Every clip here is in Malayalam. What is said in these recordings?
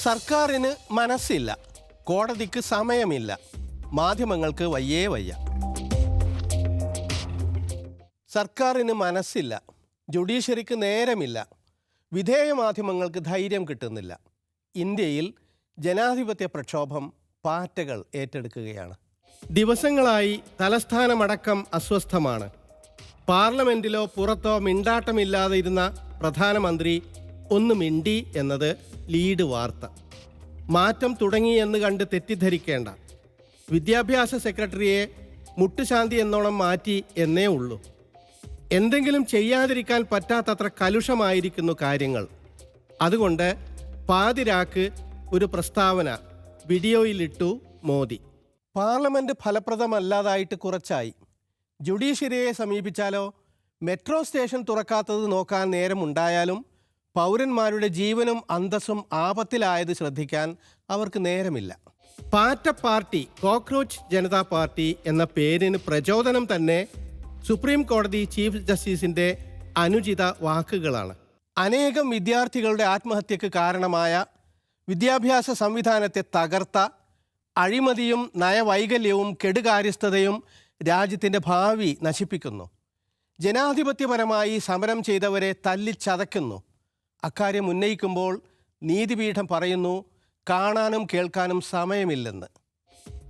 സർക്കാരിന് മനസ്സില്ല, കോടതിക്ക് സമയമില്ല, മാധ്യമങ്ങൾക്ക് വയ്യേ വയ്യ. സർക്കാരിന് മനസ്സില്ല, ജുഡീഷ്യറിക്ക് നേരമില്ല, വിധേയ മാധ്യമങ്ങൾക്ക് ധൈര്യം കിട്ടുന്നില്ല. ഇന്ത്യയിൽ ജനാധിപത്യ പ്രക്ഷോഭം പാറ്റകൾ ഏറ്റെടുക്കുകയാണ്. ദിവസങ്ങളായി തലസ്ഥാനമടക്കം അസ്വസ്ഥമാണ്. പാർലമെന്റിലോ പുറത്തോ മിണ്ടാട്ടമില്ലാതെ ഇരുന്ന പ്രധാനമന്ത്രി ഒന്ന് മിണ്ടി എന്നത് ലീഡ് വാർത്ത. മാറ്റം തുടങ്ങിയെന്ന് കണ്ട് തെറ്റിദ്ധരിക്കേണ്ട. വിദ്യാഭ്യാസ സെക്രട്ടറിയെ മുട്ടുശാന്തി എന്നോണം മാറ്റി എന്നേ ഉള്ളൂ. എന്തെങ്കിലും ചെയ്യാതിരിക്കാൻ പറ്റാത്തത്ര കലുഷമായിരിക്കുന്നു കാര്യങ്ങൾ. അതുകൊണ്ട് പാതിരാക്ക് ഒരു പ്രസ്താവന വീഡിയോയിലിട്ടു മോദി. പാർലമെന്റ് ഫലപ്രദമല്ലാതായിട്ട് കുറച്ചായി. ജുഡീഷ്യറിയെ സമീപിച്ചാലോ? മെട്രോ സ്റ്റേഷൻ തുറക്കാത്തത് നോക്കാൻ നേരമുണ്ടായാലും പൗരന്മാരുടെ ജീവനും അന്തസ്സും ആപത്തിലായത് ശ്രദ്ധിക്കാൻ അവർക്ക് നേരമില്ല. പാറ്റ പാർട്ടി, കോക്രോച്ച് ജനതാ പാർട്ടി എന്ന പേരിന് പ്രചോദനം തന്നെ സുപ്രീം കോടതി ചീഫ് ജസ്റ്റിസിന്റെ അനുചിത വാക്കുകളാണ്. അനേകം വിദ്യാർത്ഥികളുടെ ആത്മഹത്യക്ക് കാരണമായ വിദ്യാഭ്യാസ സംവിധാനത്തെ തകർത്ത അഴിമതിയും നയവൈകല്യവും കെടുകാര്യസ്ഥതയും രാജ്യത്തിൻ്റെ ഭാവി നശിപ്പിക്കുന്നു. ജനാധിപത്യപരമായി സമരം ചെയ്തവരെ തല്ലിച്ചതയ്ക്കുന്നു. അക്കാര്യം ഉന്നയിക്കുമ്പോൾ നീതിപീഠം പറയുന്നു കാണാനും കേൾക്കാനും സമയമില്ലെന്ന്.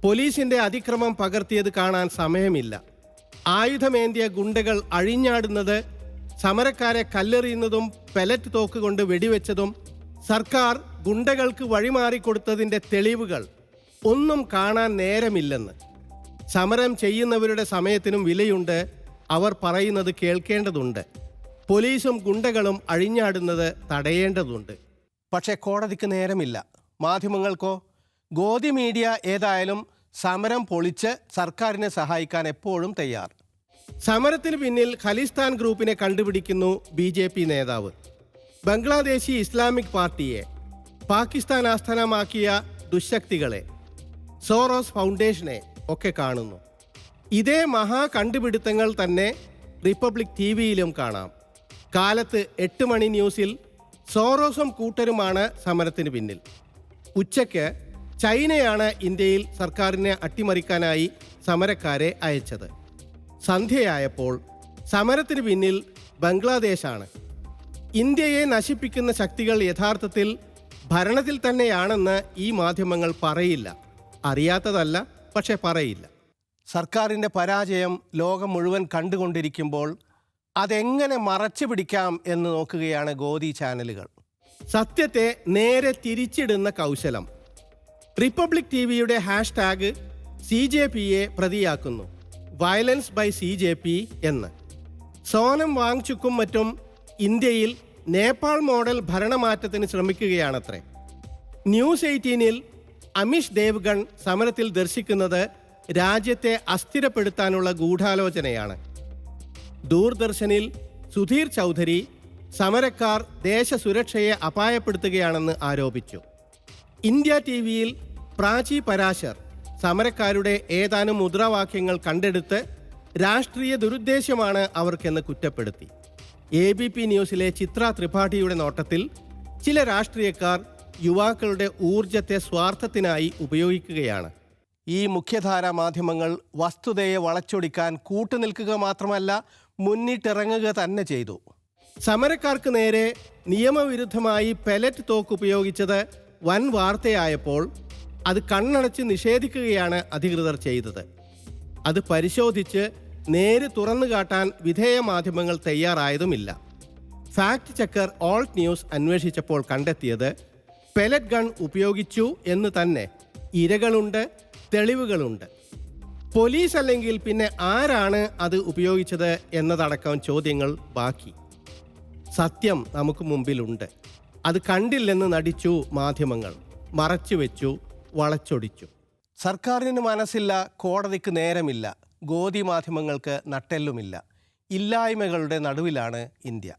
പോലീസിന്റെ അതിക്രമം പകർത്തിയത് കാണാൻ സമയമില്ല. ആയുധമേന്തിയ ഗുണ്ടകൾ അഴിഞ്ഞാടുന്നത്, സമരക്കാരെ കല്ലെറിയുന്നതും പെലറ്റ് തോക്ക് കൊണ്ട് വെടിവെച്ചതും സർക്കാർ ഗുണ്ടകൾക്ക് വഴിമാറിക്കൊടുത്തതിൻ്റെ തെളിവുകൾ ഒന്നും കാണാൻ നേരമില്ലെന്ന്. സമരം ചെയ്യുന്നവരുടെ സമയത്തിനും വിലയുണ്ട്. അവർ പറയുന്നത് കേൾക്കേണ്ടതുണ്ട്. പോലീസും ഗുണ്ടകളും അഴിഞ്ഞാടുന്നത് തടയേണ്ടതുണ്ട്. പക്ഷേ കോടതിക്ക് നേരമില്ല. മാധ്യമങ്ങൾക്കോ? ഗോദി മീഡിയ ഏതായാലും സമരം പൊളിച്ച് സർക്കാരിനെ സഹായിക്കാൻ എപ്പോഴും തയ്യാർ. സമരത്തിന് പിന്നിൽ ഖലിസ്ഥാൻ ഗ്രൂപ്പിനെ കണ്ടുപിടിക്കുന്നു BJP നേതാവ്. ബംഗ്ലാദേശി ഇസ്ലാമിക് പാർട്ടിയെ, പാകിസ്ഥാൻ ആസ്ഥാനമാക്കിയ ദുശക്തികളെ, സോറോസ് ഫൗണ്ടേഷനെ ഒക്കെ കാണുന്നു. ഇതേ മഹാ കണ്ടുപിടുത്തങ്ങൾ തന്നെ റിപ്പബ്ലിക് TVയിലും കാണാം. കാലത്ത് 8 മണി ന്യൂസിൽ സോറോസും കൂട്ടരുമാണ് സമരത്തിന് പിന്നിൽ. ഉച്ചയ്ക്ക് ചൈനയാണ് ഇന്ത്യയിൽ സർക്കാരിനെ അട്ടിമറിക്കാനായി സമരക്കാരെ അയച്ചത്. സന്ധ്യയായപ്പോൾ സമരത്തിന് പിന്നിൽ ബംഗ്ലാദേശാണ്. ഇന്ത്യയെ നശിപ്പിക്കുന്ന ശക്തികൾ യഥാർത്ഥത്തിൽ ഭരണത്തിൽ തന്നെയാണെന്ന് ഈ മാധ്യമങ്ങൾ പറയില്ല. അറിയാത്തതല്ല, പക്ഷെ പറയില്ല. സർക്കാരിൻ്റെ പരാജയം ലോകം മുഴുവൻ കണ്ടുകൊണ്ടിരിക്കുമ്പോൾ അതെങ്ങനെ മറച്ചു പിടിക്കാം എന്ന് നോക്കുകയാണ് ഗോദി ചാനലുകൾ. സത്യത്തെ നേരെ തിരിച്ചിടുന്ന കൗശലം. റിപ്പബ്ലിക് TVയുടെ ഹാഷ്ടാഗ് CJPയെ പ്രതിയാക്കുന്നു, വയലൻസ് ബൈ CJP എന്ന്. സോനം വാങ്ചുക്കും മറ്റും ഇന്ത്യയിൽ നേപ്പാൾ മോഡൽ ഭരണമാറ്റത്തിന് ശ്രമിക്കുകയാണത്രേ. ന്യൂസ് 18-ൽ അമിഷ് ദേവ്ഗൺ സമരത്തിൽ ദർശിക്കുന്നത് രാജ്യത്തെ അസ്ഥിരപ്പെടുത്താനുള്ള ഗൂഢാലോചനയാണ്. ദൂരദർശനിൽ സുധീർ ചൗധരി സമരക്കാർ ദേശസുരക്ഷയെ അപായപ്പെടുത്തുകയാണെന്ന് ആരോപിച്ചു. ഇന്ത്യ TVയിൽ പ്രാചി പരാശർ സമരക്കാരുടെ ഏതാനും മുദ്രാവാക്യങ്ങൾ കണ്ടെടുത്ത് രാഷ്ട്രീയ ദുരുദ്ദേശ്യമാണ് അവർക്കെന്ന് കുറ്റപ്പെടുത്തി. ABP ന്യൂസിലെ ചിത്ര ത്രിപാഠിയുടെ നോട്ടത്തിൽ ചില രാഷ്ട്രീയക്കാർ യുവാക്കളുടെ ഊർജത്തെ സ്വാർത്ഥത്തിനായി ഉപയോഗിക്കുകയാണ്. ഈ മുഖ്യധാരാ മാധ്യമങ്ങൾ വസ്തുതയെ വളച്ചൊടിക്കാൻ കൂട്ടുനിൽക്കുക മാത്രമല്ല, മുന്നിട്ടിറങ്ങുക തന്നെ ചെയ്തു. സമരക്കാർക്ക് നേരെ നിയമവിരുദ്ധമായി പെലറ്റ് തോക്ക് ഉപയോഗിച്ചത് വൻ വാർത്തയായപ്പോൾ അത് കണ്ണടച്ച് നിഷേധിക്കുകയാണ് അധികൃതർ ചെയ്തത്. അത് പരിശോധിച്ച് നേര് തുറന്നു കാട്ടാൻ വിധേയ മാധ്യമങ്ങൾ തയ്യാറായതുമില്ല. ഫാക്ട് ചെക്കർ ഓൾട്ട് ന്യൂസ് അന്വേഷിച്ചപ്പോൾ കണ്ടെത്തിയത് പെലറ്റ് ഗൺ ഉപയോഗിച്ചു എന്ന് തന്നെ. ഇരകളുണ്ട്, തെളിവുകളുണ്ട്. പോലീസ് അല്ലെങ്കിൽ പിന്നെ ആരാണ് അത് ഉപയോഗിച്ചത് എന്നതടക്കം ചോദ്യങ്ങൾ ബാക്കി. സത്യം നമുക്ക് മുമ്പിലുണ്ട്. അത് കണ്ടില്ലെന്ന് നടിച്ചു മാധ്യമങ്ങൾ, മറച്ചുവെച്ചു, വളച്ചൊടിച്ചു. സർക്കാരിന് മനസ്സില്ല, കോടതിക്ക് നേരമില്ല, ഗോദി മാധ്യമങ്ങൾക്ക് നട്ടെല്ലുമില്ല. ഇല്ലായ്മകളുടെ നടുവിലാണ് ഇന്ത്യ.